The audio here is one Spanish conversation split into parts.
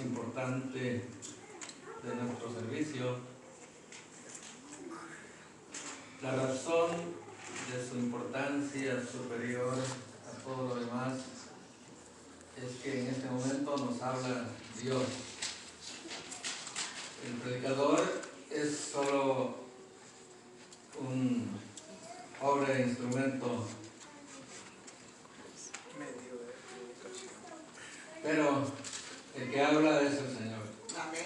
importante de nuestro servicio. La razón de su importancia superior a todo lo demás es que en este momento nos habla Dios. El predicador es solo un pobre instrumento, pero el que habla es el Señor. Amén.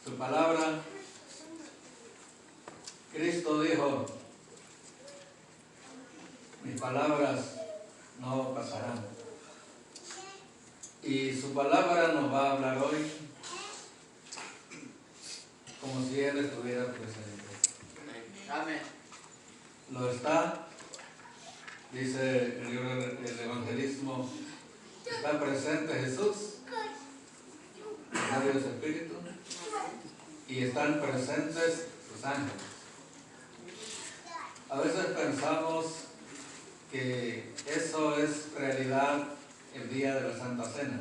Su palabra, Cristo dijo: mis palabras no pasarán. Y su palabra nos va a hablar hoy como si Él estuviera presente. Amén. Lo está, dice el libro del evangelismo, está presente Jesús, el Dios Espíritu, y están presentes sus ángeles. A veces pensamos que eso es realidad el día de la Santa Cena,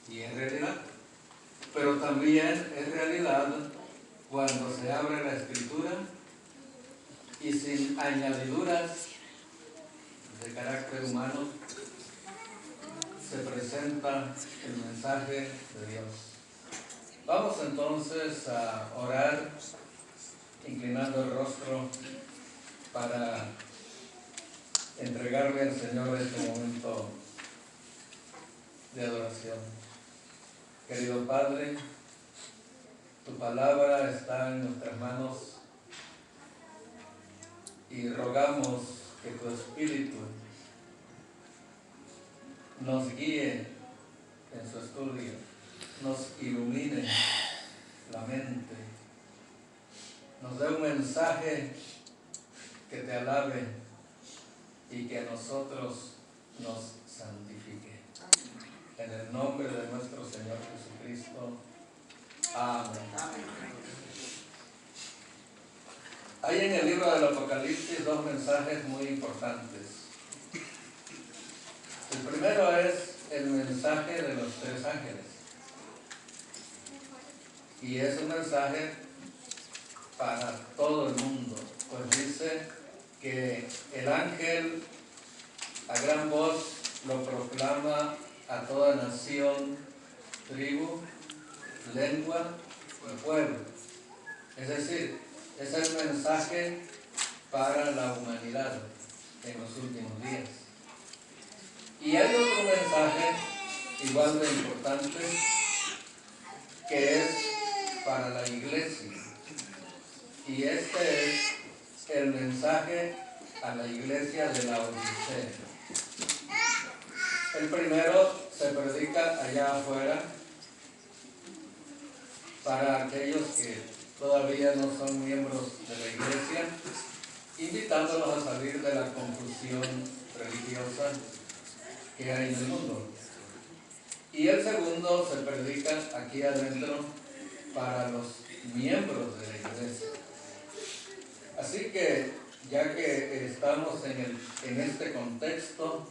y es realidad, pero también es realidad cuando se abre la Escritura y sin añadiduras de carácter humano se presenta el mensaje de Dios. Vamos entonces a orar, inclinando el rostro para entregarle al Señor este momento de adoración. Querido Padre, tu palabra está en nuestras manos y rogamos que tu Espíritu nos guíe en su estudio, nos ilumine la mente, nos dé un mensaje que te alabe y que a nosotros nos santifique. En el nombre de nuestro Señor Jesucristo. Amén. Hay en el libro del Apocalipsis dos mensajes muy importantes. El primero es el mensaje de los tres ángeles. Y es un mensaje para todo el mundo, pues dice que el ángel a gran voz lo proclama a toda nación, tribu, lengua y pueblo. Es decir, es el mensaje para la humanidad en los últimos días. Y hay otro mensaje igual de importante que es para la iglesia. Y este es el mensaje a la iglesia de la Odisea. El primero se predica allá afuera para aquellos que todavía no son miembros de la iglesia, invitándolos a salir de la confusión religiosa que hay en el mundo. Y el segundo se predica aquí adentro para los miembros de la iglesia. Así que, ya que estamos en este contexto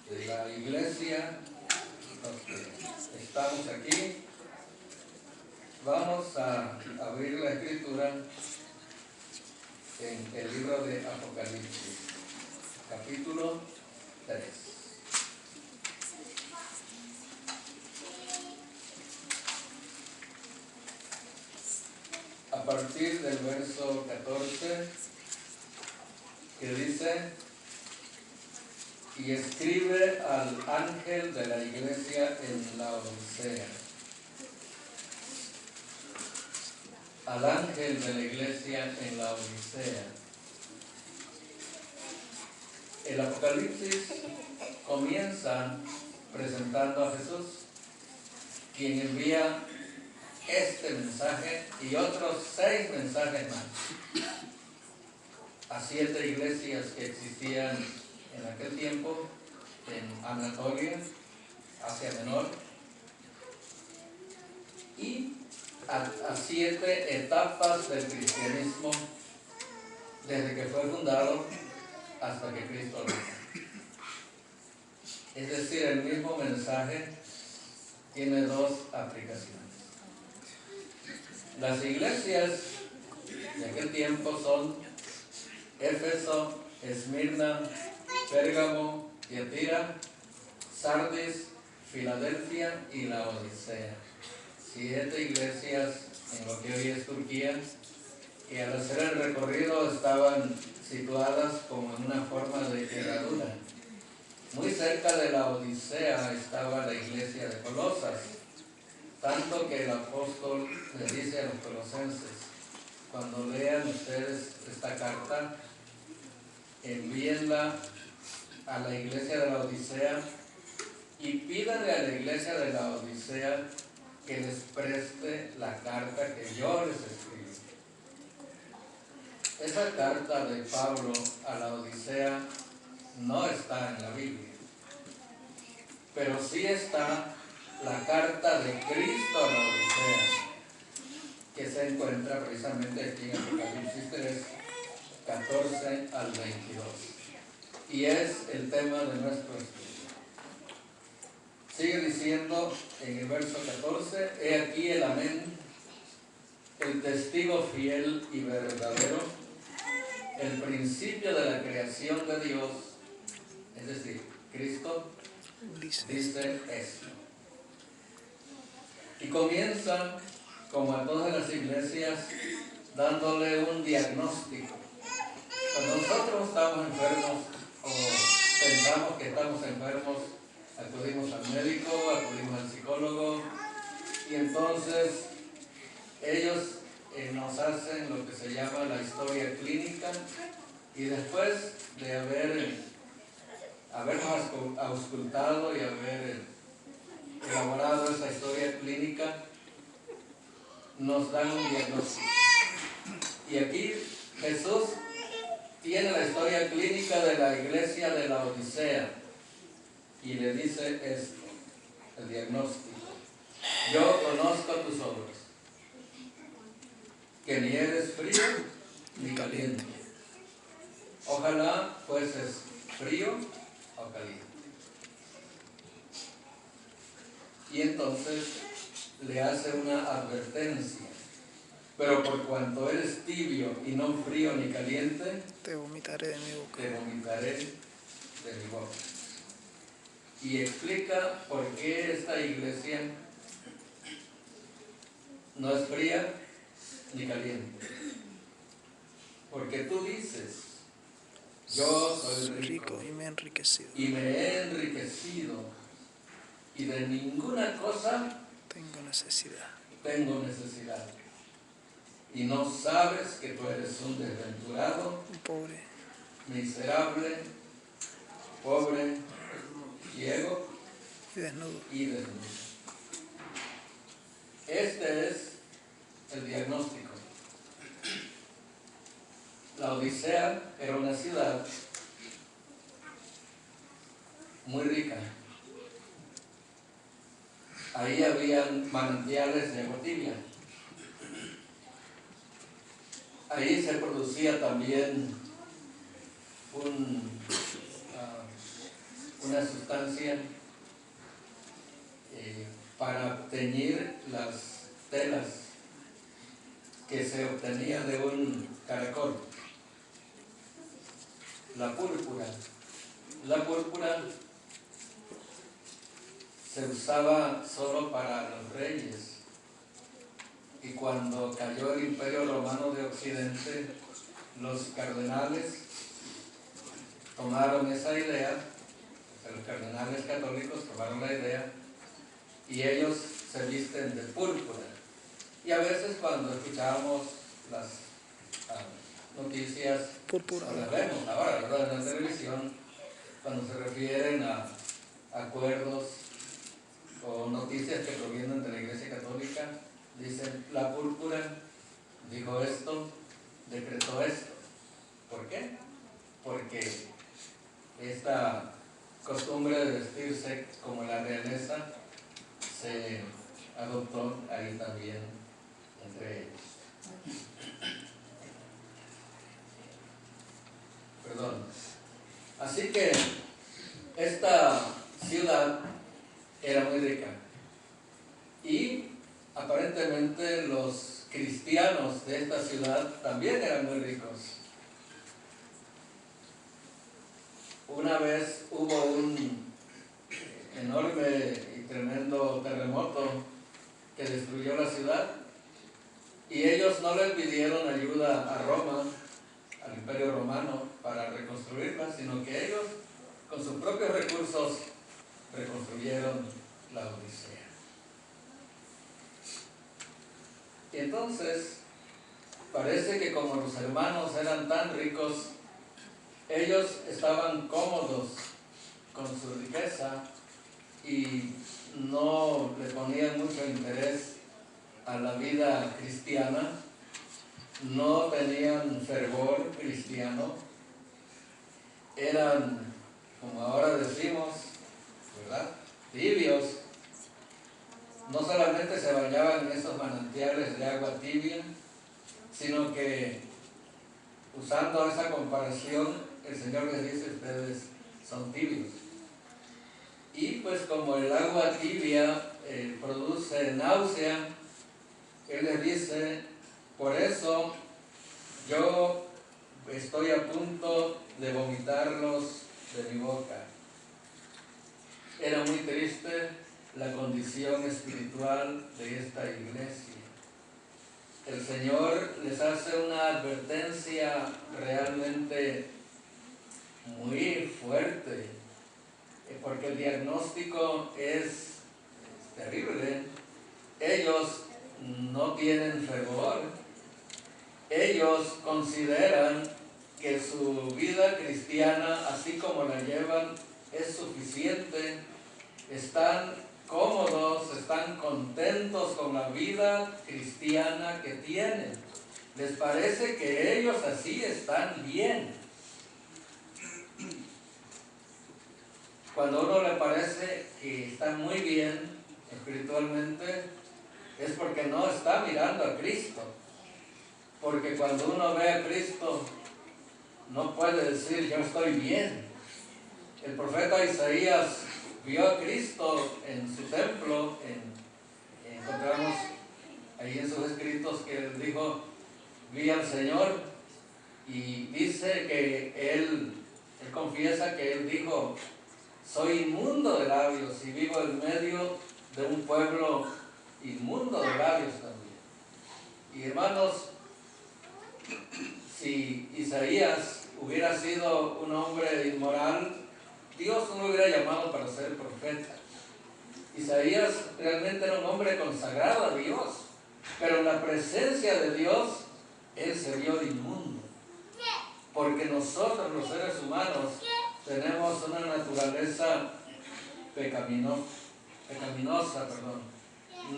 de la iglesia, los que estamos aquí, vamos a abrir la Escritura en el libro de Apocalipsis, capítulo 3. A partir del verso 14, que dice: y escribe al ángel de la iglesia en la Odisea. Al ángel de la iglesia en la Odisea. El Apocalipsis comienza presentando a Jesús, quien envía este mensaje y otros 6 mensajes más a 7 iglesias que existían en aquel tiempo en Anatolia, Asia Menor, y a 7 etapas del cristianismo desde que fue fundado hasta que Cristo lo hizo. Es decir, el mismo mensaje tiene dos aplicaciones. Las iglesias de aquel tiempo son Éfeso, Esmirna, Pérgamo, Tiatira, Sardis, Filadelfia y Laodicea. 7 iglesias en lo que hoy es Turquía, que al hacer el recorrido estaban situadas como en una forma de herradura. Muy cerca de Laodicea estaba la iglesia de Colosas, tanto que el apóstol le dice a los colosenses: cuando lean ustedes esta carta, envíenla a la iglesia de la Odisea y pídanle a la iglesia de la Odisea que les preste la carta que yo les escribí. Esa carta de Pablo a la Odisea no está en la Biblia, pero sí está la carta de Cristo a la Odisea, que se encuentra precisamente aquí en Apocalipsis 3, 14 al 22. Y es el tema de nuestro estudio. Sigue diciendo en el verso 14: he aquí el amén, el testigo fiel y verdadero, el principio de la creación de Dios, es decir, Cristo, dice esto. Y comienza, como a todas las iglesias, dándole un diagnóstico. Cuando nosotros estamos enfermos o pensamos que estamos enfermos, acudimos al médico, acudimos al psicólogo, y entonces ellos nos hacen lo que se llama la historia clínica, y después de habernos auscultado y haber elaborado esa historia clínica, nos dan un diagnóstico. Y aquí Jesús tiene la historia clínica de la iglesia de la Odisea y le dice esto, el diagnóstico: yo conozco tus obras, que ni eres frío ni caliente. Ojalá fueses frío o caliente. Y entonces le hace una advertencia: pero por cuanto eres tibio y no frío ni caliente, te vomitaré de mi boca. Te vomitaré de mi boca. Y explica por qué esta iglesia no es fría ni caliente. Porque tú dices: yo soy rico y me he enriquecido. y me he enriquecido, y de ninguna cosa tengo necesidad. Y no sabes que tú eres un desventurado, un pobre, miserable, pobre, ciego y desnudo. Este es el diagnóstico. La Odisea era una ciudad muy rica. Ahí habían manantiales de agua tibia. Ahí se producía también una sustancia para teñir las telas, que se obtenía de un caracol. La púrpura. La púrpura se usaba solo para los reyes. Y cuando cayó el Imperio Romano de Occidente, los cardenales tomaron esa idea, los cardenales católicos tomaron la idea, y ellos se visten de púrpura. Y a veces cuando escuchamos las noticias, púrpura, las vemos ahora, ¿verdad?, en la televisión, cuando se refieren a acuerdos o noticias que provienen de la Iglesia Católica, dicen: la púrpura dijo esto, decretó esto. ¿Por qué? Porque esta costumbre de vestirse como la realeza se adoptó ahí también entre ellos. Perdón. Así que esta ciudad era muy rica. aparentemente los cristianos de esta ciudad también eran muy ricos. Una vez hubo un enorme y tremendo terremoto que destruyó la ciudad y ellos no le pidieron ayuda a Roma, al Imperio Romano, para reconstruirla, sino que ellos con sus propios recursos reconstruyeron la Odisea. Y entonces parece que como los hermanos eran tan ricos, ellos estaban cómodos con su riqueza y no le ponían mucho interés a la vida cristiana, no tenían fervor cristiano, eran, como ahora decimos, ¿verdad?, tibios. No solamente se bañaban en esos manantiales de agua tibia, sino que, usando esa comparación, el Señor les dice: ustedes son tibios. Y pues como el agua tibia produce náusea, Él les dice: por eso yo estoy a punto de vomitarlos de mi boca. Era muy triste la condición espiritual de esta iglesia. El Señor les hace una advertencia realmente muy fuerte, porque el diagnóstico es terrible. Ellos no tienen fervor. Ellos consideran que su vida cristiana, así como la llevan, es suficiente. Están cómodos, están contentos con la vida cristiana que tienen. Les parece que ellos así están bien. Cuando a uno le parece que está muy bien espiritualmente, es porque no está mirando a Cristo. Porque cuando uno ve a Cristo, no puede decir: yo estoy bien. El profeta Isaías vio a Cristo en su templo. Encontramos ahí en sus escritos que él dijo: vi al Señor. Y dice que él confiesa que él dijo: soy inmundo de labios y vivo en medio de un pueblo inmundo de labios también. Y hermanos, si Isaías hubiera sido un hombre inmoral, Dios no lo hubiera llamado para ser profeta. Isaías realmente era un hombre consagrado a Dios, pero en la presencia de Dios, él se vio inmundo. Porque nosotros, los seres humanos, tenemos una naturaleza pecaminosa.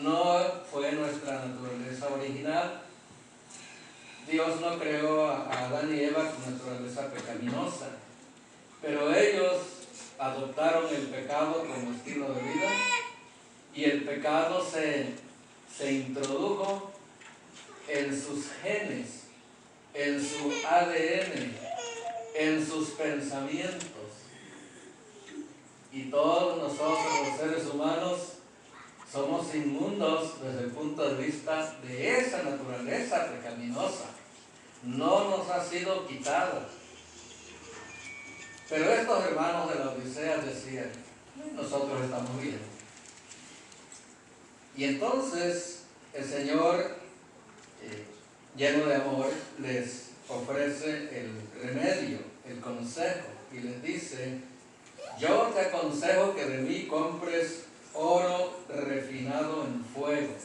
No fue nuestra naturaleza original. Dios no creó a Adán y Eva con naturaleza pecaminosa, pero ellos adoptaron el pecado como estilo de vida y el pecado se introdujo en sus genes, en su ADN, en sus pensamientos. Y todos nosotros, los seres humanos, somos inmundos desde el punto de vista de esa naturaleza pecaminosa. No nos ha sido quitada. Pero estos hermanos de la Odisea decían: nosotros estamos bien. Y entonces el Señor, lleno de amor, les ofrece el remedio, el consejo, y les dice: yo te aconsejo que de mí compres oro refinado en fuego.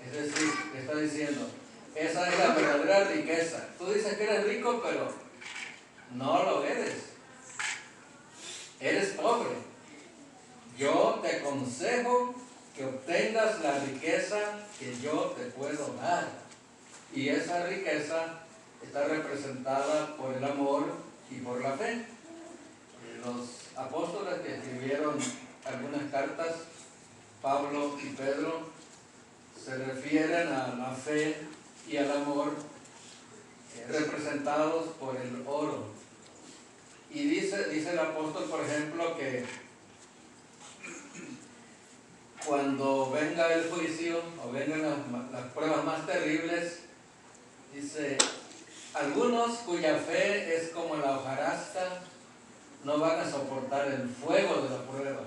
Es decir, está diciendo: esa es la verdadera riqueza. Tú dices que eres rico, pero no lo eres. Eres pobre. Yo te aconsejo que obtengas la riqueza que yo te puedo dar. Y esa riqueza está representada por el amor y por la fe. Los apóstoles que escribieron algunas cartas, Pablo y Pedro, se refieren a la fe y al amor representados por el oro. Y dice el apóstol, por ejemplo, que cuando cuando venga el juicio o vengan las pruebas más terribles, dice, algunos cuya fe es como la hojarasca no van a soportar el fuego de la prueba.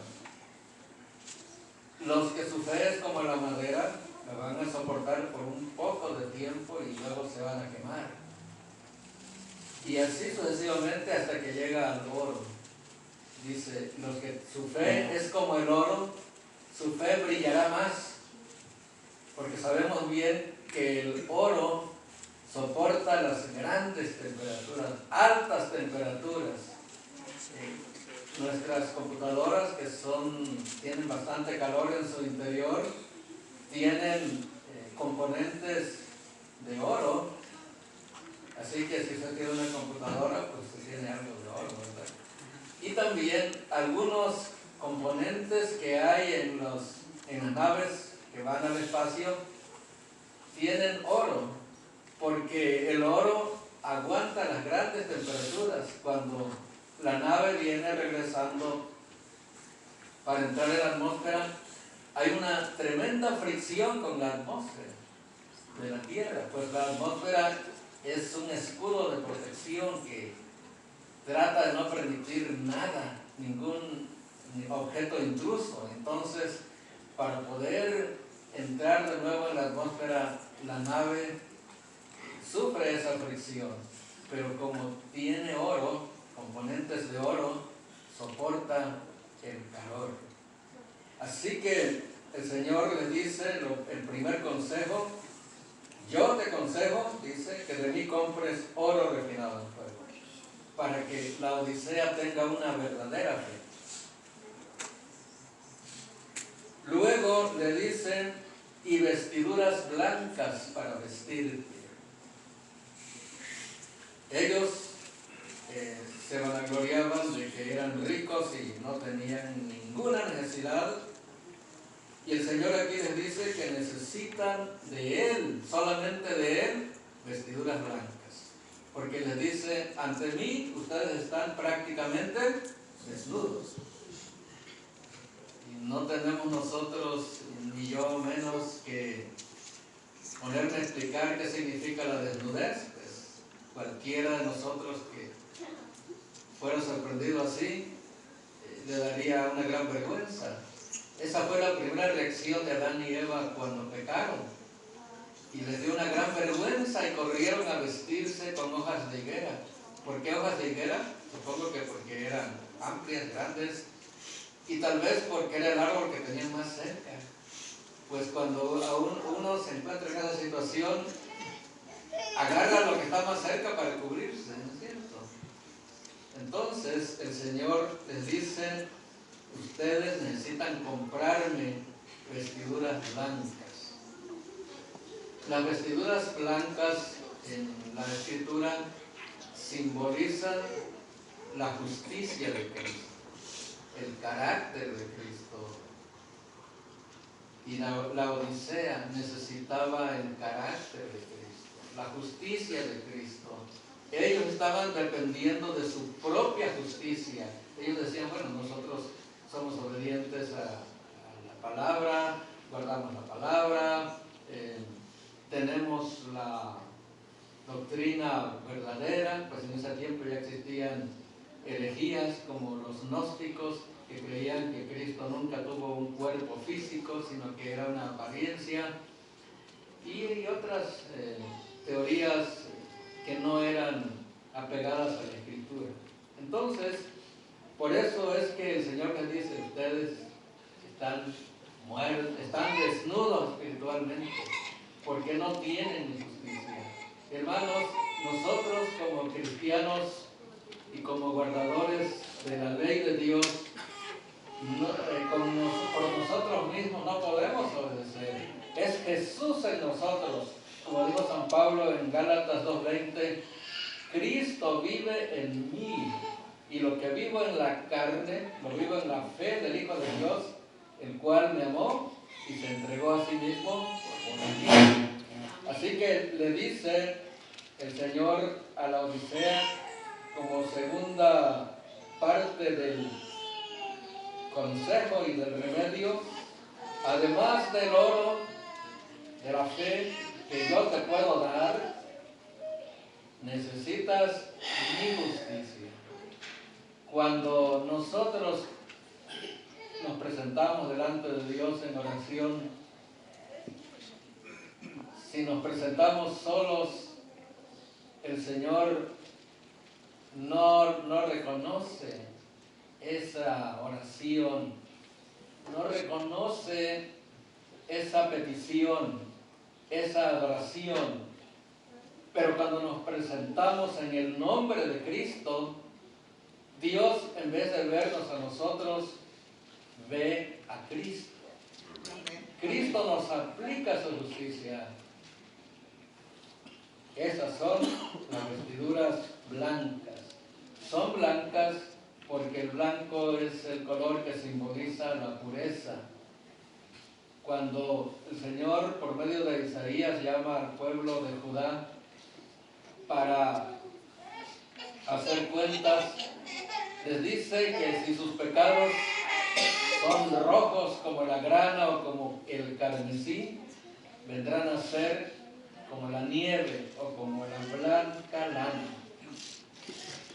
Los que su fe es como la madera, la van a soportar por un poco de tiempo y luego se van a quemar. Y así sucesivamente hasta que llega al oro. Dice, los que su fe es como el oro, su fe brillará más, porque sabemos bien que el oro soporta las grandes temperaturas, altas temperaturas. Nuestras computadoras, que tienen bastante calor en su interior, tienen componentes de oro, así que si usted tiene una computadora, pues usted tiene algo de oro, ¿verdad? Y también algunos componentes que hay en las naves que van al espacio tienen oro, porque el oro aguanta las grandes temperaturas. Cuando la nave viene regresando para entrar en la atmósfera, hay una tremenda fricción con la atmósfera de la Tierra, pues la atmósfera es un escudo de protección que trata de no permitir nada, ningún objeto intruso. Entonces, para poder entrar de nuevo en la atmósfera, la nave sufre esa fricción, pero como tiene oro, componentes de oro, soporta el calor. Así que el Señor le dice, el primer consejo, yo te aconsejo, dice, que de mí compres oro refinado en fuego, para que la Odisea tenga una verdadera fe. Luego le dicen, y vestiduras blancas para vestirte. Ellos se vanagloriaban de que eran ricos y no tenían ninguna necesidad. Y el Señor aquí les dice que necesitan de Él, solamente de Él, vestiduras blancas. Porque les dice, ante mí ustedes están prácticamente desnudos. Y no tenemos nosotros, ni yo menos, que ponerme a explicar qué significa la desnudez. Pues cualquiera de nosotros que fuera sorprendido así, le daría una gran vergüenza. Esa fue la primera reacción de Adán y Eva cuando pecaron. Y les dio una gran vergüenza y corrieron a vestirse con hojas de higuera. ¿Por qué hojas de higuera? Supongo que porque eran amplias, grandes, y tal vez porque era el árbol que tenían más cerca. Pues cuando uno se encuentra en esa situación, agarra lo que está más cerca para cubrirse, ¿no es cierto? Entonces el Señor les dice, ustedes necesitan comprarme vestiduras blancas. Las vestiduras blancas en la Escritura simbolizan la justicia de Cristo, el carácter de Cristo. Y la Odisea necesitaba el carácter de Cristo, la justicia de Cristo. Ellos estaban dependiendo de su propia justicia. Ellos decían, bueno, nosotros somos obedientes a la palabra, guardamos la palabra, tenemos la doctrina verdadera. Pues en ese tiempo ya existían herejías como los gnósticos, que creían que Cristo nunca tuvo un cuerpo físico, sino que era una apariencia, y otras teorías que no eran apegadas a la Escritura. Entonces, por eso es que el Señor les dice, ustedes están muertos, están desnudos espiritualmente, porque no tienen justicia. Hermanos, nosotros como cristianos y como guardadores de la ley de Dios, por nosotros mismos no podemos obedecer. Es Jesús en nosotros, como dijo San Pablo en Gálatas 2:20, Cristo vive en mí, y lo que vivo en la carne, lo vivo en la fe del Hijo de Dios, el cual me amó y se entregó a sí mismo por mí. Así que le dice el Señor a la Odisea, como segunda parte del consejo y del remedio, además del oro, de la fe que yo te puedo dar, necesitas mi justicia. Cuando nosotros nos presentamos delante de Dios en oración, si nos presentamos solos, el Señor no reconoce esa oración, no reconoce esa petición, esa adoración. Pero cuando nos presentamos en el nombre de Cristo, Dios, en vez de vernos a nosotros, ve a Cristo. Cristo nos aplica su justicia. Esas son las vestiduras blancas. Son blancas porque el blanco es el color que simboliza la pureza. Cuando el Señor, por medio de Isaías, llama al pueblo de Judá para hacer cuentas, les dice que si sus pecados son rojos como la grana o como el carmesí, vendrán a ser como la nieve o como la blanca lana.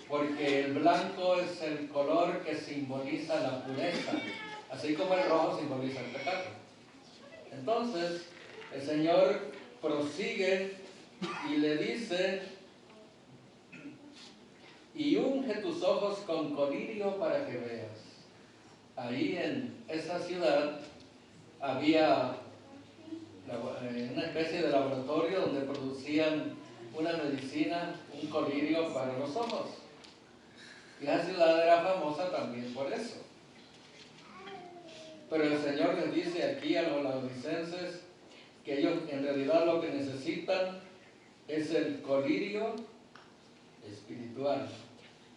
Porque el blanco es el color que simboliza la pureza, así como el rojo simboliza el pecado. Entonces, el Señor prosigue y le dice: y unge tus ojos con colirio para que veas. Ahí en esa ciudad había una especie de laboratorio donde producían una medicina, un colirio para los ojos. Y la ciudad era famosa también por eso. Pero el Señor les dice aquí a los laodicenses que ellos en realidad lo que necesitan es el colirio espiritual.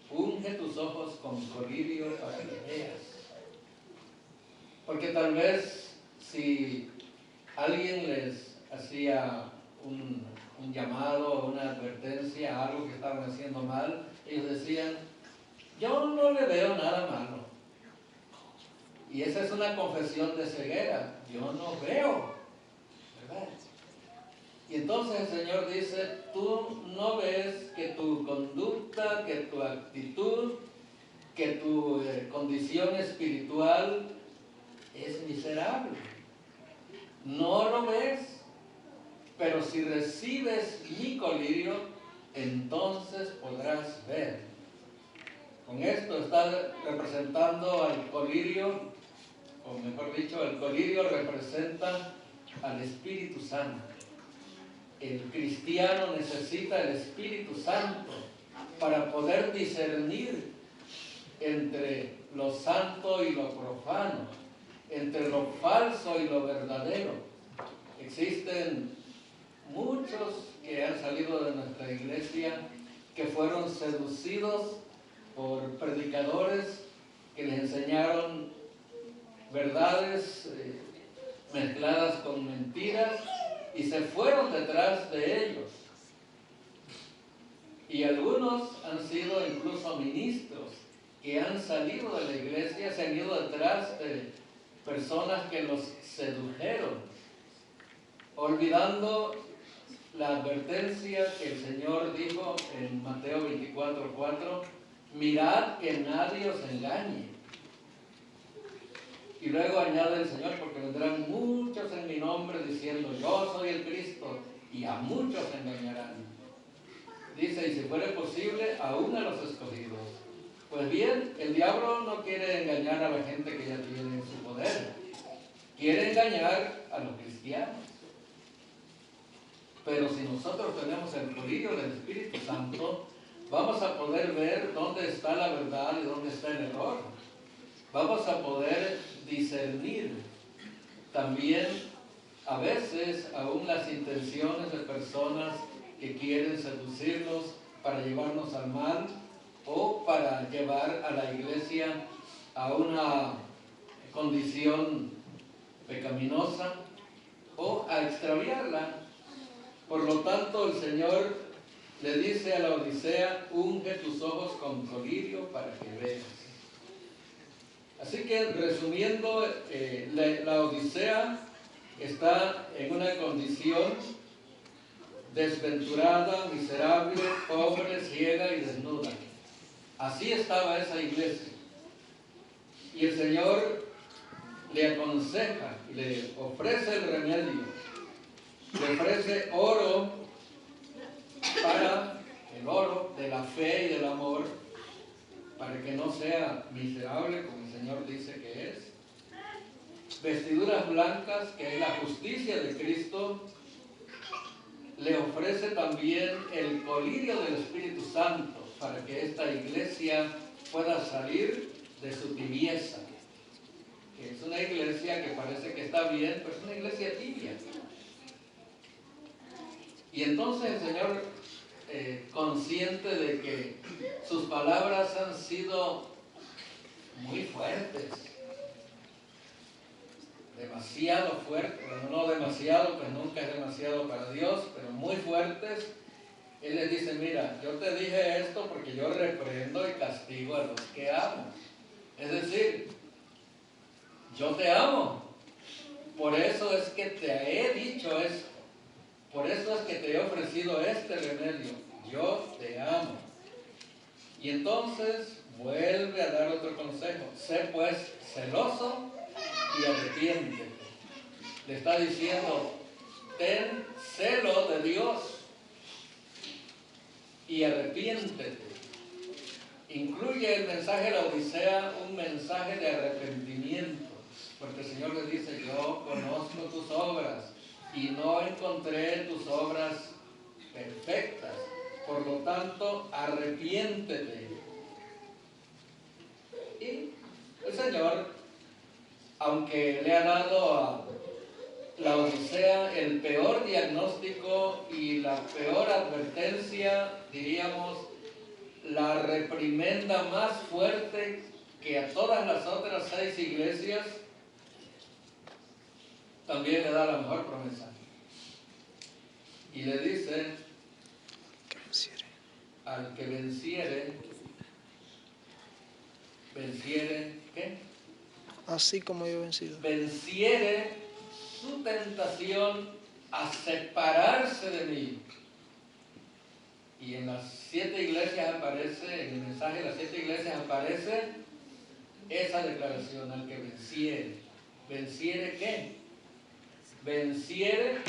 Unge tus ojos con colirio para que veas. Porque tal vez si alguien les hacía un llamado, una advertencia, algo que estaban haciendo mal, ellos decían: yo no le veo nada malo. Y esa es una confesión de ceguera. Yo no veo, ¿verdad? Y entonces el Señor dice: tú no ves que tu conducta, que tu actitud, que tu condición espiritual es miserable. No lo ves, pero si recibes mi colirio, entonces podrás ver. Con esto está representando al colirio, o mejor dicho, el colirio representa al Espíritu Santo. El cristiano necesita el Espíritu Santo para poder discernir entre lo santo y lo profano, entre lo falso y lo verdadero. Existen muchos que han salido de nuestra iglesia que fueron seducidos por predicadores que les enseñaron verdades mezcladas con mentiras y se fueron detrás de ellos. Y algunos han sido incluso ministros que han salido de la iglesia, se han ido detrás de personas que los sedujeron, olvidando la advertencia que el Señor dijo en Mateo 24:4: mirad que nadie os engañe. Y luego añade el Señor: porque vendrán muchos en mi nombre diciendo yo soy el Cristo, y a muchos engañarán. Dice: y si fuere posible, aún a los escogidos. Pues bien, el diablo no quiere engañar a la gente que ya tiene en su poder. Quiere engañar a los cristianos. Pero si nosotros tenemos el colirio del Espíritu Santo, vamos a poder ver dónde está la verdad y dónde está el error. Vamos a poder discernir también a veces aún las intenciones de personas que quieren seducirnos para llevarnos al mal o para llevar a la iglesia a una condición pecaminosa o a extraviarla. Por lo tanto, el Señor le dice a la Odisea: unge tus ojos con colirio para que veas. Así que resumiendo, la Odisea está en una condición desventurada, miserable, pobre, ciega y desnuda. Así estaba esa iglesia. Y el Señor le aconseja, le ofrece el remedio, le ofrece oro para el oro de la fe y del amor, para que no sea miserable como el Señor dice que es. Vestiduras blancas, que es la justicia de Cristo. Le ofrece también el colirio del Espíritu Santo, para que esta iglesia pueda salir de su tibieza. Que es una iglesia que parece que está bien, pero es una iglesia tibia. Y entonces el Señor, consciente de que sus palabras han sido muy fuertes, demasiado fuertes, bueno, no demasiado, pues nunca es demasiado para Dios, pero muy fuertes, Él les dice, mira, yo te dije esto porque yo reprendo y castigo a los que amo. Es decir, yo te amo, por eso es que te he dicho esto, por eso es que te he ofrecido este remedio, yo te amo. Y entonces vuelve a dar otro consejo, sé pues celoso y arrepiéntete. Le está diciendo, ten celo de Dios y arrepiéntete. Incluye el mensaje de la Odisea un mensaje de arrepentimiento, porque el Señor le dice, yo conozco tus obras y no encontré tus obras perfectas, por lo tanto arrepiéntete. Y el Señor, aunque le ha dado a la Odisea el peor diagnóstico y la peor advertencia, diríamos, la reprimenda más fuerte que a todas las otras 6 iglesias, también le da la mejor promesa. Y le dice, al que venciere, ¿qué? Así como yo he vencido. Venciere su tentación a separarse de mí. Y en las 7 iglesias aparece, en el mensaje de las 7 iglesias aparece esa declaración, al que venciere. ¿Venciere qué? Venciere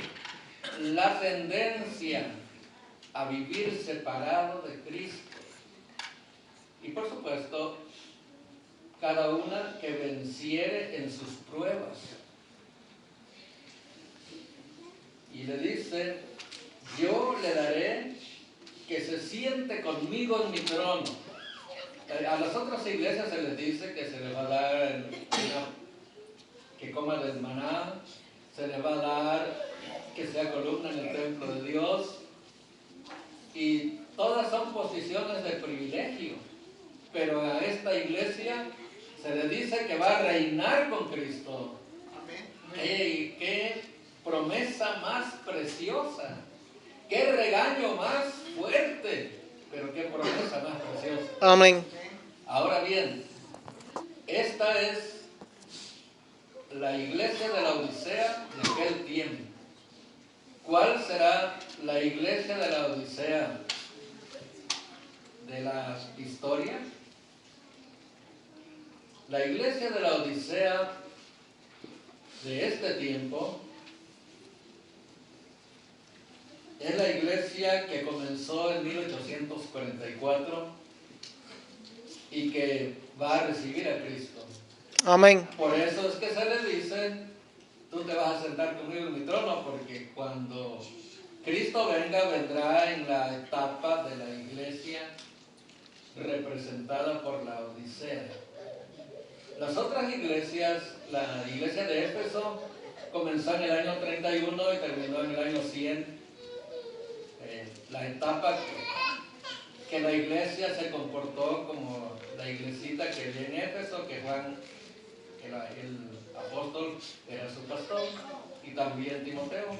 la tendencia a vivir separado de Cristo. Y por supuesto, cada una que venciere en sus pruebas. Y le dice, yo le daré que se siente conmigo en mi trono. A las otras iglesias se les dice que se les va a dar que coma del maná, se les va a dar que sea columna en el templo de Dios, y todas son posiciones de privilegio, pero a esta iglesia se le dice que va a reinar con Cristo. ¡Qué promesa más preciosa! ¡Qué regaño más fuerte! Pero qué promesa más preciosa. Amén. Ahora bien, esta es la iglesia de la Odisea de aquel tiempo. ¿Cuál será la iglesia de la Odisea de la historia? La iglesia de la Odisea de este tiempo es la iglesia que comenzó en 1844 y que va a recibir a Cristo. Amén. Por eso es que se le dice, tú te vas a sentar conmigo en mi trono, porque cuando Cristo venga, vendrá en la etapa de la iglesia representada por la Odisea. Las otras iglesias, la iglesia de Éfeso comenzó en el año 31 y terminó en el año 100. La etapa que la iglesia se comportó como la iglesita que había en Éfeso, que Juan, el apóstol, era su pastor, y también Timoteo.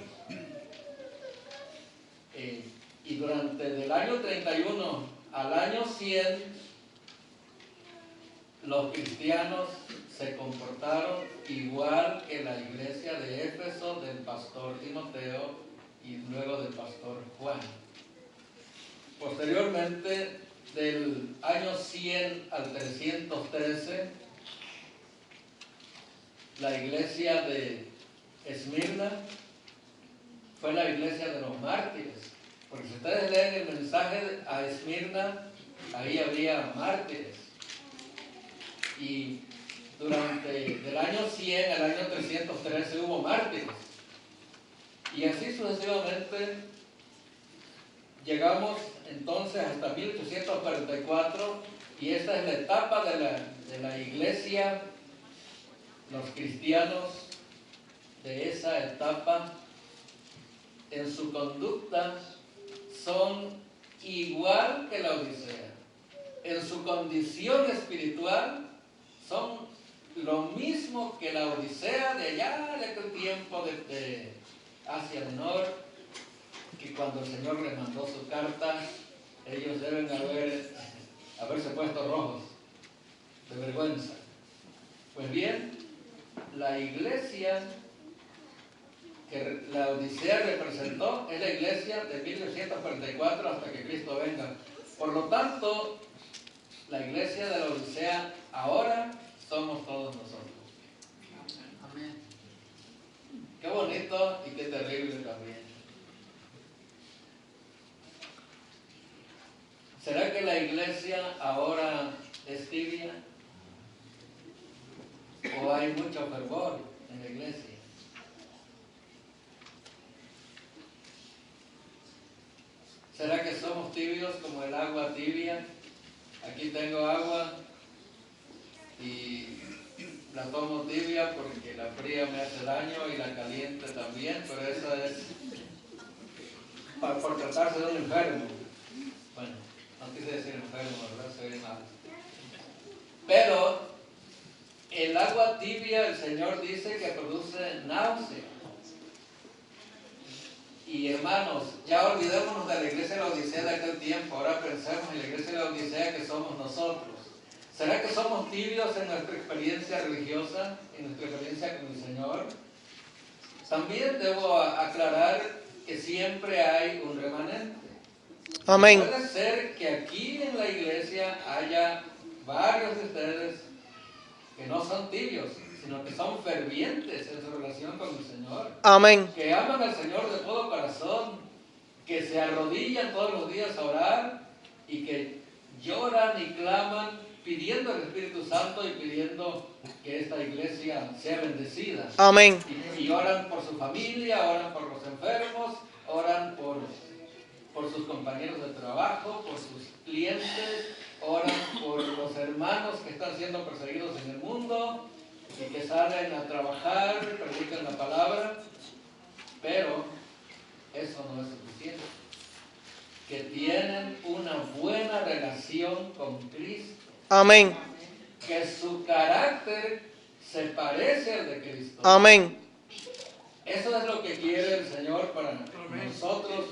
Y durante del año 31 al año 100, los cristianos se comportaron igual que la iglesia de Éfeso del pastor Timoteo y luego del pastor Juan. Posteriormente, del año 100 al 313, la iglesia de Esmirna fue la iglesia de los mártires. Porque si ustedes leen el mensaje a Esmirna, ahí había mártires. Y del año 100 al año 313 hubo mártires. Y así sucesivamente llegamos entonces hasta 1844, y esta es la etapa de la iglesia, los cristianos de esa etapa en su conducta son igual que la Odisea. En su condición espiritual son lo mismo que la Odisea de allá de aquel tiempo de Asia Menor, que cuando el Señor les mandó su carta, ellos deben haberse puesto rojos de vergüenza. Pues bien, la iglesia que la Odisea representó es la iglesia de 1844 hasta que Cristo venga. Por lo tanto, la iglesia de la Odisea ahora somos todos nosotros. Amén. Qué bonito y qué terrible también. ¿Será que la iglesia ahora es tibia? ¿O hay mucho fervor en la iglesia? ¿Será que somos tibios como el agua tibia? Aquí tengo agua y la tomo tibia porque la fría me hace daño y la caliente también, pero eso es por tratarse de un enfermo. Bueno, no quise decir enfermo, ¿verdad? Se ve mal. Pero el agua tibia, el Señor dice que produce náusea. Y hermanos, ya olvidémonos de la iglesia de la Odisea de aquel tiempo, ahora pensemos en la iglesia de la Odisea que somos nosotros. ¿Será que somos tibios en nuestra experiencia religiosa, en nuestra experiencia con el Señor? También debo aclarar que siempre hay un remanente. Amén. Puede ser que aquí en la iglesia haya varios de ustedes que no son tibios, sino que son fervientes en su relación con el Señor. Amén. Que aman al Señor de todo corazón, que se arrodillan todos los días a orar y que lloran y claman pidiendo al Espíritu Santo y pidiendo que esta iglesia sea bendecida. Amén. Y oran por su familia, oran por los enfermos, oran por sus compañeros de trabajo, por sus clientes, oran por los hermanos que están siendo perseguidos en el mundo y que salen a trabajar, predican la palabra, pero eso no es suficiente. Que tienen una buena relación con Cristo. Amén. Que su carácter se parece al de Cristo. Amén. Eso es lo que quiere el Señor para nosotros,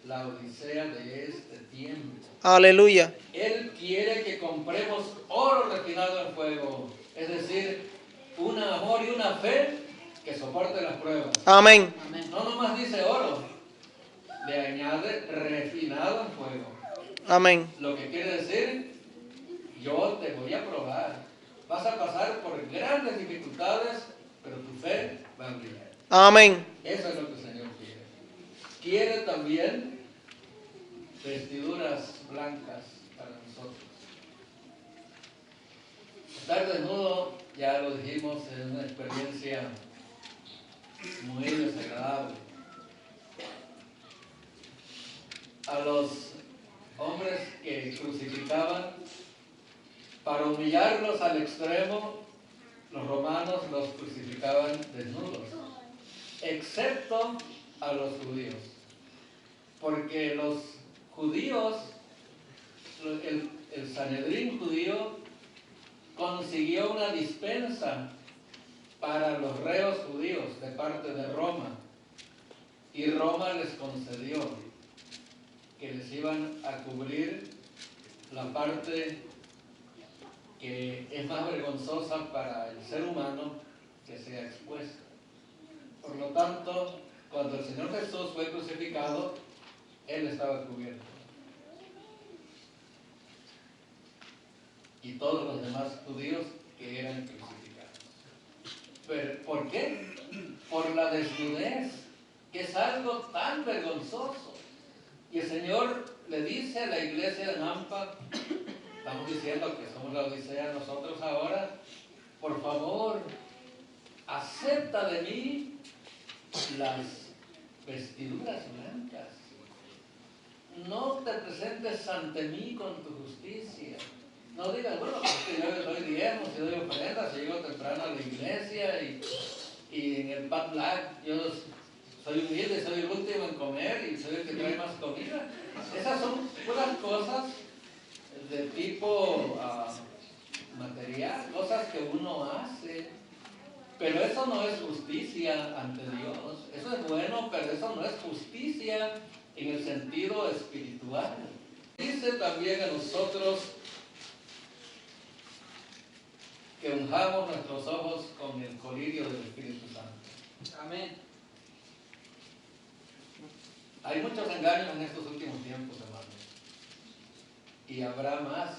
la Odisea de este tiempo. Aleluya. Él quiere que compremos oro refinado en fuego, es decir, un amor y una fe que soporte las pruebas. Amén. No nomás dice oro, le añade refinado en fuego. Amén. Lo que quiere decir, yo te voy a probar. Vas a pasar por grandes dificultades, pero tu fe va a brillar. Amén. Eso es lo que el Señor quiere. Quiere también vestiduras blancas para nosotros. Estar desnudo, ya lo dijimos, es una experiencia muy desagradable. A los hombres que crucificaban, para humillarlos al extremo, los romanos los crucificaban desnudos, excepto a los judíos, porque los judíos, el Sanedrín judío consiguió una dispensa para los reos judíos de parte de Roma, y Roma les concedió que les iban a cubrir la parte que es más vergonzosa para el ser humano que sea expuesta. Por lo tanto, cuando el Señor Jesús fue crucificado, Él estaba cubierto. Y todos los demás judíos que eran crucificados. ¿Pero por qué? Por la desnudez, que es algo tan vergonzoso. Y el Señor le dice a la iglesia de Nampa, estamos diciendo que somos la Odisea nosotros ahora, por favor, acepta de mí las vestiduras blancas. No te presentes ante mí con tu justicia. No digas, bueno, porque yo doy diezmos, yo doy ofrendas, yo llego temprano a la iglesia y en el Pat Black yo soy humilde, soy el último en comer y soy el que trae más comida. Esas son puras cosas de tipo material, cosas que uno hace. Pero eso no es justicia ante Dios. Eso es bueno, pero eso no es justicia en el sentido espiritual. Dice también a nosotros que unjamos nuestros ojos con el colirio del Espíritu Santo. Amén. Hay muchos engaños en estos últimos tiempos, hermanos. Y habrá más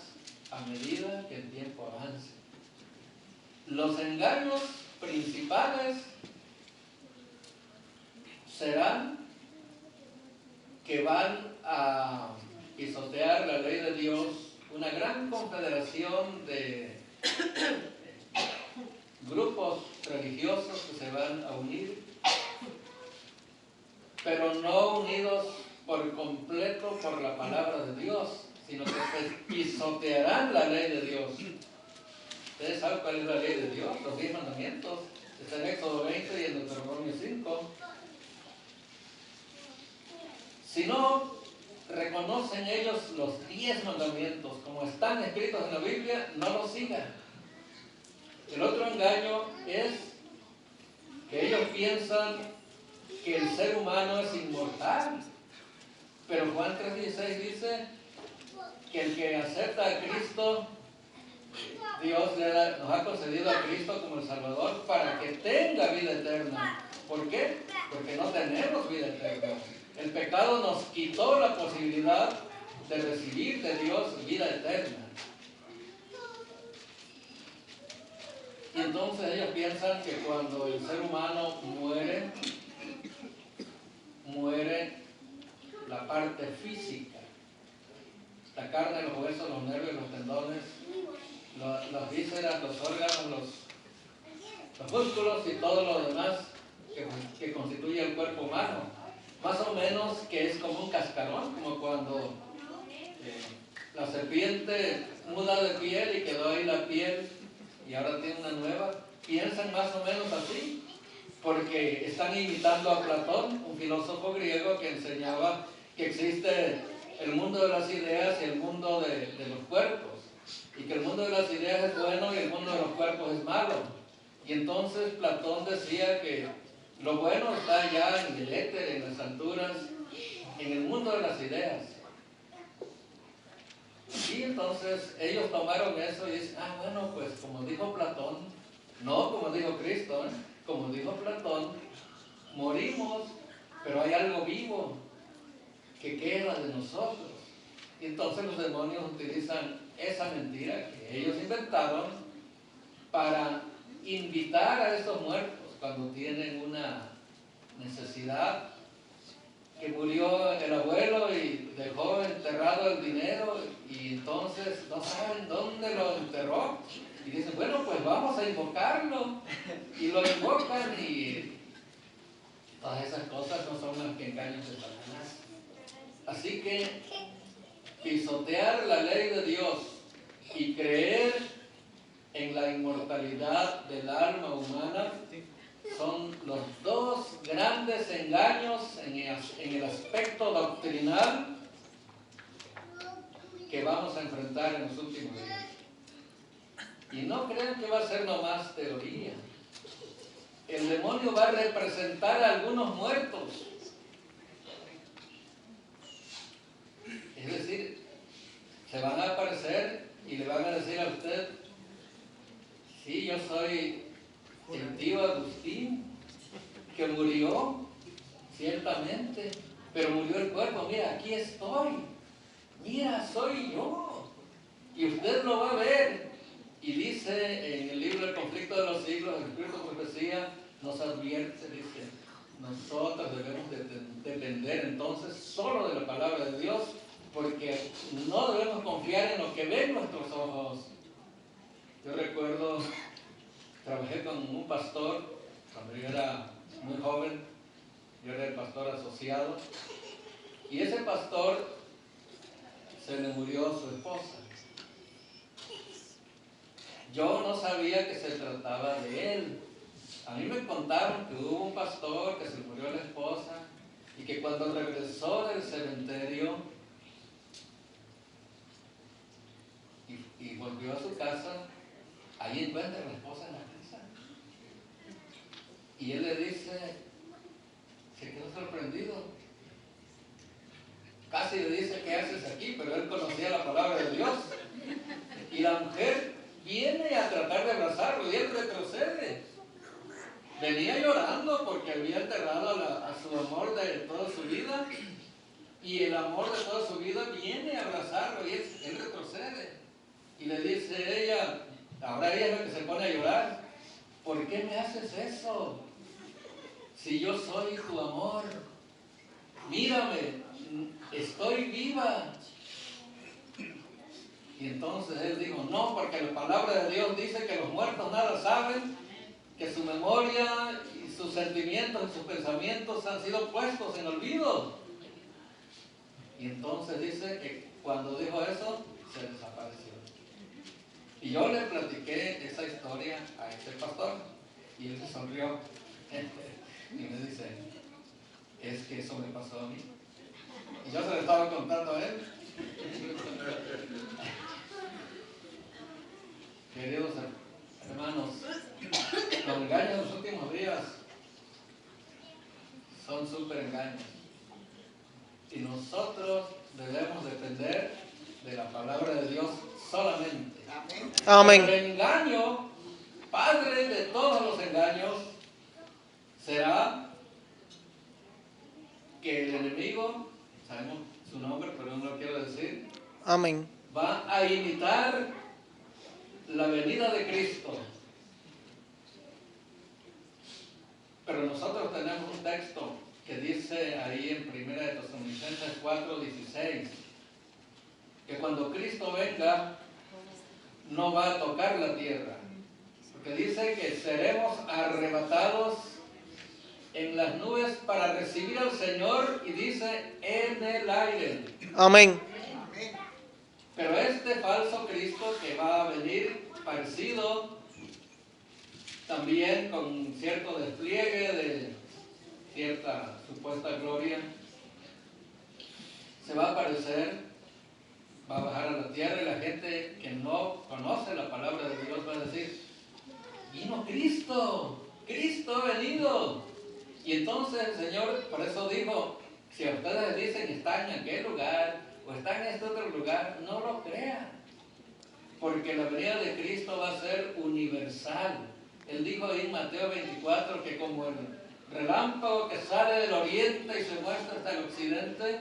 a medida que el tiempo avance. Los engaños principales serán que van a pisotear la ley de Dios, una gran confederación de grupos religiosos que se van a unir, pero no unidos por completo por la palabra de Dios, sino que se pisotearán la ley de Dios. Ustedes saben cuál es la ley de Dios, los 10 mandamientos. Está en Éxodo 20 y en Deuteronomio 5. Si no reconocen ellos los 10 mandamientos como están escritos en la Biblia, no los sigan. El otro engaño es que ellos piensan que el ser humano es inmortal. Pero Juan 3:16 dice que el que acepta a Cristo, Dios nos ha concedido a Cristo como el Salvador para que tenga vida eterna. ¿Por qué? Porque no tenemos vida eterna. El pecado nos quitó la posibilidad de recibir de Dios vida eterna. Y entonces ellos piensan que cuando el ser humano muere la parte física, la carne, los huesos, los nervios, los tendones, las vísceras, los órganos, los músculos y todo lo demás que constituye el cuerpo humano. Más o menos que es como un cascarón, como cuando la serpiente muda de piel y quedó ahí la piel y ahora tiene una nueva. Piensan más o menos así, porque están imitando a Platón, un filósofo griego que enseñaba que existe el mundo de las ideas y el mundo de los cuerpos, y que el mundo de las ideas es bueno y el mundo de los cuerpos es malo. Y entonces Platón decía que lo bueno está allá en el éter, en las alturas, en el mundo de las ideas. Y entonces ellos tomaron eso y dicen, bueno, pues como dijo Platón, no como dijo Cristo, como dijo Platón, morimos, pero hay algo vivo que queda de nosotros. Y entonces los demonios utilizan esa mentira que ellos inventaron para invitar a estos muertos cuando tienen una necesidad, que murió el abuelo y dejó enterrado el dinero y entonces no saben dónde lo enterró y dicen, bueno, pues vamos a invocarlo, y lo invocan y todas esas cosas no son más que engaños de Satanás. Así que pisotear la ley de Dios y creer en la inmortalidad del alma humana son los dos grandes engaños en el aspecto doctrinal que vamos a enfrentar en los últimos días. Y no crean que va a ser nomás teoría. El demonio va a representar a algunos muertos. Es decir, se van a aparecer y le van a decir a usted, yo soy el tío Agustín, que murió, ciertamente, pero murió el cuerpo. Mira, aquí estoy. Mira, soy yo. Y usted lo va a ver. Y dice en el libro El conflicto de los siglos, el Espíritu de Profecía nos advierte, dice, nosotros debemos depender entonces solo de la palabra de Dios, porque no debemos confiar en lo que ven nuestros ojos. Yo recuerdo, trabajé con un pastor cuando yo era muy joven, yo era el pastor asociado, y ese pastor se le murió su esposa. Yo no sabía que se trataba de él. A mí me contaron que hubo un pastor que se le murió la esposa y que cuando regresó del cementerio y volvió a su casa, ahí encuentra a la esposa en la casa. Y él le dice, se quedó sorprendido. Casi le dice, ¿qué haces aquí? Pero él conocía la palabra de Dios. Y la mujer viene a tratar de abrazarlo y él retrocede. Venía llorando porque había enterrado a su amor de toda su vida, y el amor de toda su vida viene a abrazarlo y él retrocede. Y le dice ella, ahora ella es la que se pone a llorar, ¿por qué me haces eso? Si yo soy tu amor, mírame, estoy viva. Y entonces él dijo, no, porque la palabra de Dios dice que los muertos nada saben, que su memoria y sus sentimientos y sus pensamientos han sido puestos en olvido. Y entonces dice que cuando dijo eso, se desapareció. Y yo le platiqué esa historia a ese pastor, y él se sonrió. Y me dice, es que eso me pasó a mí. Y yo se lo estaba contando a él. Queridos hermanos, los engaños de los últimos días son súper engaños. Y nosotros debemos depender de la palabra de Dios solamente. Amén. Pero el engaño, padre de todos los engaños, será que el enemigo, sabemos su nombre, pero no lo quiero decir, Amén. va a imitar la venida de Cristo. Pero nosotros tenemos un texto que dice ahí en 1 Tesalonicenses 4:16, que cuando Cristo venga no va a tocar la tierra, porque dice que seremos arrebatados en las nubes para recibir al Señor, y dice en el aire. Amén. Pero este falso Cristo que va a venir parecido también con cierto despliegue de cierta supuesta gloria, se va a aparecer, va a bajar a la tierra, y la gente que no conoce la palabra de Dios va a decir, vino Cristo, Cristo ha venido. Y entonces el Señor por eso dijo, si a ustedes dicen que están en aquel lugar o están en este otro lugar, no lo crean, porque la venida de Cristo va a ser universal. Él dijo ahí en Mateo 24 que como el relámpago que sale del oriente y se muestra hasta el occidente,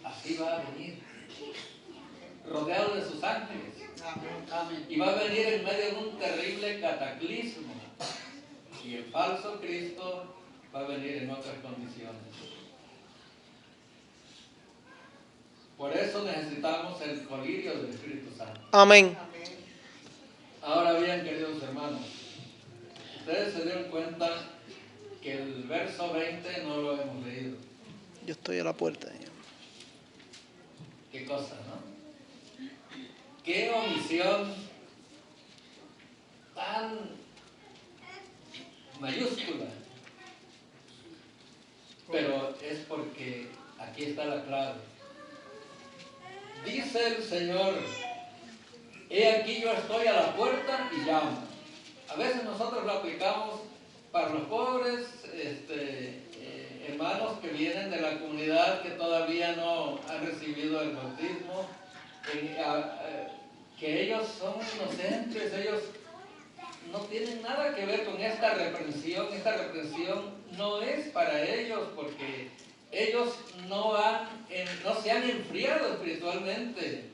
así va a venir, rodeado de sus ángeles. Y va a venir en medio de un terrible cataclismo. Y el falso Cristo va a venir en otras condiciones. Por eso necesitamos el colirio del Espíritu Santo. Amén. Ahora bien, queridos hermanos, ustedes se dieron cuenta que el verso 20 no lo hemos leído. Yo estoy a la puerta. Qué cosa, ¿no? Qué omisión tan mayúscula. Pero es porque aquí está la clave. Dice el Señor, he aquí yo estoy a la puerta y llamo. A veces nosotros lo aplicamos para los pobres hermanos que vienen de la comunidad, que todavía no han recibido el bautismo, que ellos son inocentes, ellos no tienen nada que ver con esta reprensión. Esta reprensión no es para ellos porque ellos no se han enfriado espiritualmente.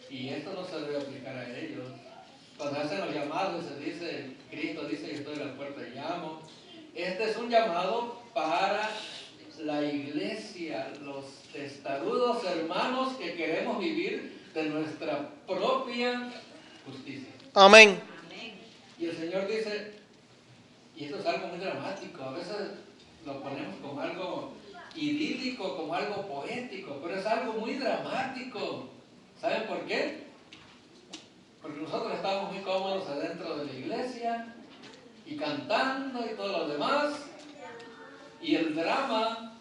Y esto no se debe aplicar a ellos. Cuando hacen los llamados se dice, Cristo dice, yo estoy a la puerta y llamo. Este es un llamado para la iglesia, los testarudos hermanos que queremos vivir de nuestra propia justicia. Amén. Y el Señor dice, y esto es algo muy dramático, a veces lo ponemos como algo idílico, como algo poético, pero es algo muy dramático. ¿Saben por qué? Porque nosotros estamos muy cómodos adentro de la iglesia y cantando y todo lo demás, y el drama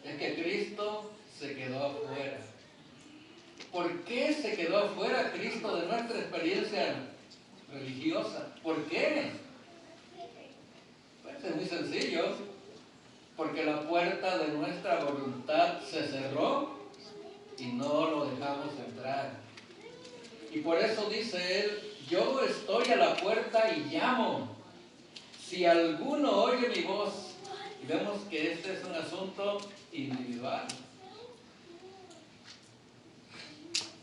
es que Cristo se quedó afuera. ¿Por qué se quedó afuera Cristo de nuestra experiencia religiosa? ¿Por qué? Pues es muy sencillo, porque la puerta de nuestra voluntad se cerró y no lo dejamos entrar. Y por eso dice él, yo estoy a la puerta y llamo. Si alguno oye mi voz, y vemos que este es un asunto individual.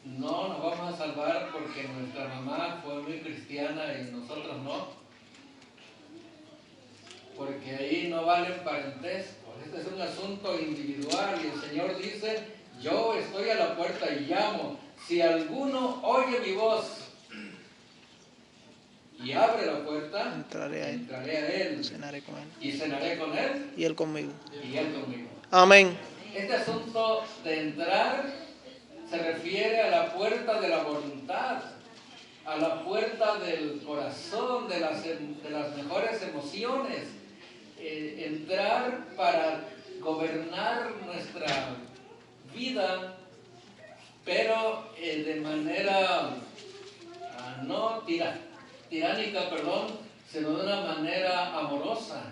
No nos vamos a salvar porque nuestra mamá fue muy cristiana y nosotros no. Porque ahí no valen parentescos. Este es un asunto individual y el Señor dice, yo estoy a la puerta y llamo. Si alguno oye mi voz y abre la puerta, Entraré a él, cenaré con él. y cenaré con él, Y él conmigo. y él conmigo. Amén. Este asunto de entrar se refiere a la puerta de la voluntad, a la puerta del corazón, de las mejores emociones. Entrar para gobernar nuestra vida, pero de manera no tiránica, sino de una manera amorosa.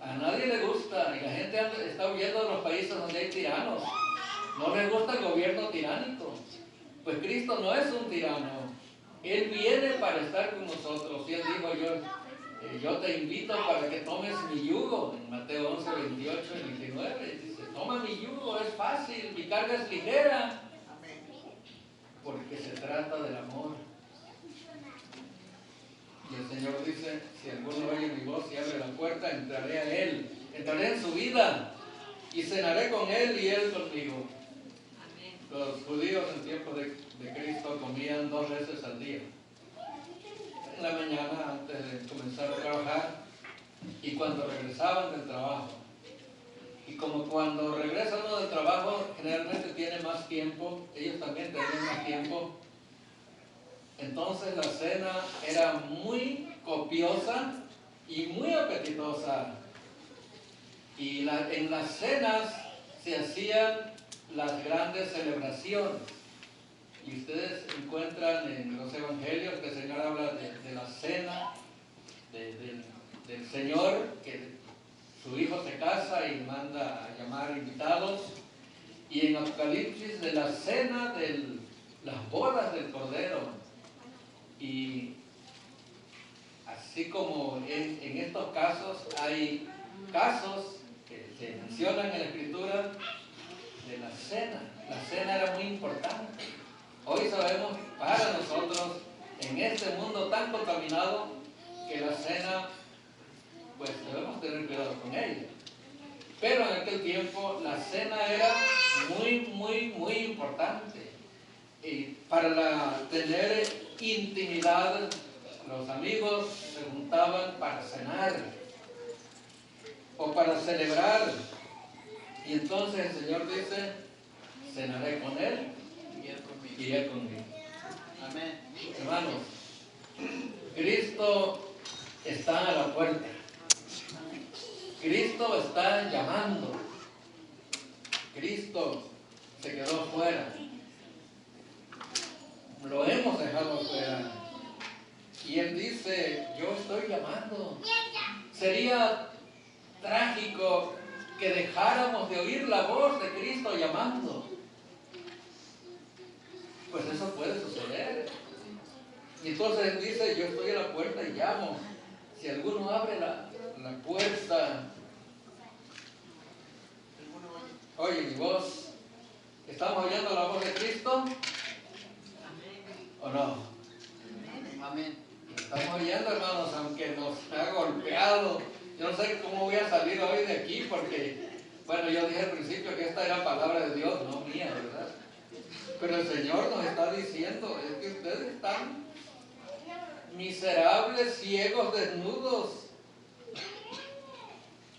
A nadie le gusta, y la gente está huyendo de los países donde hay tiranos. No les gusta el gobierno tiránico. Pues Cristo no es un tirano. Él viene para estar con nosotros. Y Él dijo, yo te invito para que tomes mi yugo. En Mateo 11, 28 y 29. Dice, toma mi yugo, es fácil, mi carga es ligera. Porque se trata del amor. Y el Señor dice, si alguno oye mi voz y abre la puerta, entraré a Él. Entraré en su vida. Y cenaré con Él y Él conmigo. Los judíos en tiempos de Cristo comían 2 veces al día. En la mañana antes de comenzar a trabajar y cuando regresaban del trabajo. Y como cuando regresa uno del trabajo generalmente tiene más tiempo, ellos también tenían más tiempo. Entonces la cena era muy copiosa y muy apetitosa. Y en las cenas se hacían las grandes celebraciones. Y ustedes encuentran en los evangelios que el Señor habla de la cena del Señor, que su hijo se casa y manda a llamar invitados. Y en Apocalipsis de la cena de las bodas del Cordero. Y así como en estos casos hay casos que se mencionan en la Escritura de la cena. La cena era muy importante. Hoy sabemos para nosotros, en este mundo tan contaminado, que la cena, pues debemos tener cuidado con ella. Pero en aquel tiempo la cena era muy, muy, muy importante. Y para tener intimidad, los amigos se juntaban para cenar o para celebrar. Y entonces el Señor dice, cenaré con Él y Él conmigo. Amén. Hermanos, Cristo está a la puerta. Cristo está llamando. Cristo se quedó fuera. Lo hemos dejado fuera. Y Él dice, yo estoy llamando. Sería trágico que dejáramos de oír la voz de Cristo llamando. Pues eso puede suceder. Y entonces él dice, yo estoy a la puerta y llamo. Si alguno abre la puerta, oye mi voz. ¿Estamos oyendo la voz de Cristo? ¿O no? Amén. Estamos oyendo, hermanos, aunque nos ha golpeado. Yo no sé cómo voy a salir hoy de aquí porque, bueno, yo dije al principio que esta era palabra de Dios, no mía, ¿verdad? Pero el Señor nos está diciendo, es que ustedes están miserables, ciegos, desnudos,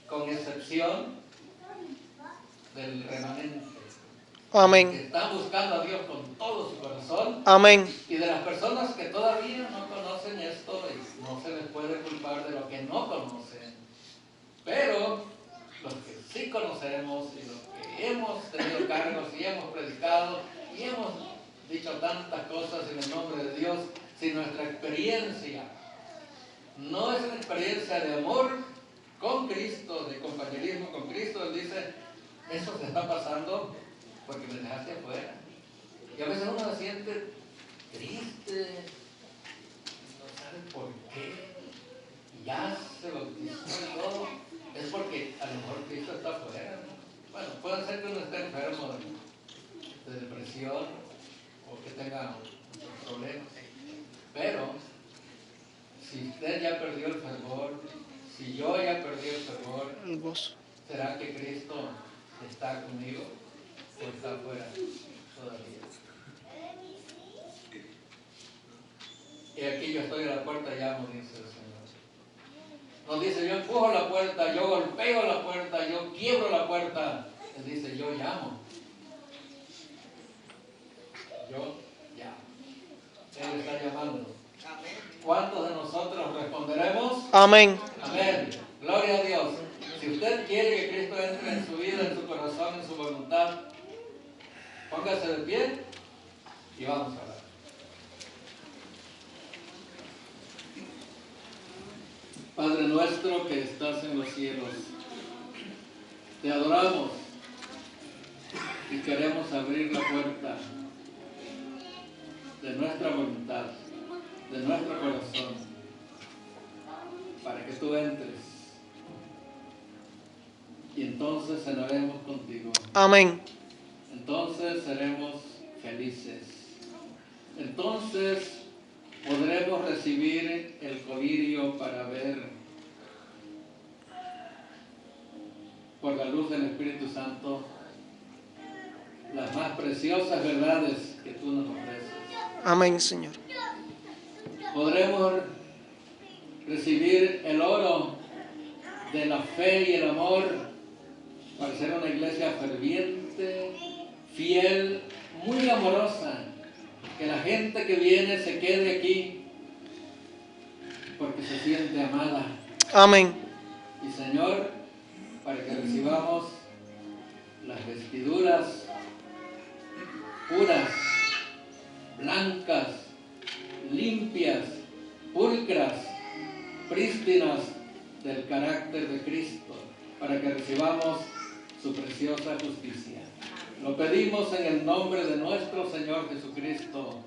con excepción del remanente. Amén. Que están buscando a Dios con todo su corazón. Amén. Y de las personas que todavía no conocen esto, y no se les puede culpar de lo que no conocen. Pero los que sí conocemos y los que hemos tenido cargos y hemos predicado y hemos dicho tantas cosas en el nombre de Dios, si nuestra experiencia no es una experiencia de amor con Cristo, de compañerismo con Cristo, Él dice, eso se está pasando porque me dejaste afuera. Y a veces uno se siente triste, no sabe por qué, y ya se bautizó y todo, es porque a lo mejor Cristo está afuera. Bueno, puede ser que uno esté enfermo de depresión o que tenga muchos problemas, pero si usted ya perdió el fervor, si yo ya perdí el fervor, El gozo. ¿será que Cristo está conmigo o está afuera todavía? Y aquí yo estoy a la puerta y llamo, dice el Señor. Nos dice, yo empujo la puerta, yo golpeo la puerta, yo quiebro la puerta. Él dice, yo llamo. Yo llamo. Él está llamando. ¿Cuántos de nosotros responderemos? Amén. Amén. Gloria a Dios. Si usted quiere que Cristo entre en su vida, en su corazón, en su voluntad, póngase de pie y vamos a orar. Padre nuestro que estás en los cielos, te adoramos y queremos abrir la puerta de nuestra voluntad, de nuestro corazón, para que tú entres y entonces cenaremos contigo. Amén. Entonces seremos felices. Entonces podremos recibir el colirio para ver por la luz del Espíritu Santo las más preciosas verdades que tú nos ofreces. Amén, Señor. Podremos recibir el oro de la fe y el amor para ser una iglesia ferviente, fiel, muy amorosa, que la gente que viene se quede aquí porque se siente amada. Amén. Y Señor, para que recibamos las vestiduras puras, blancas, limpias, pulcras, prístinas del carácter de Cristo, para que recibamos su preciosa justicia. Lo pedimos en el nombre de nuestro Señor Jesucristo.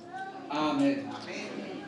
Amén. Amén.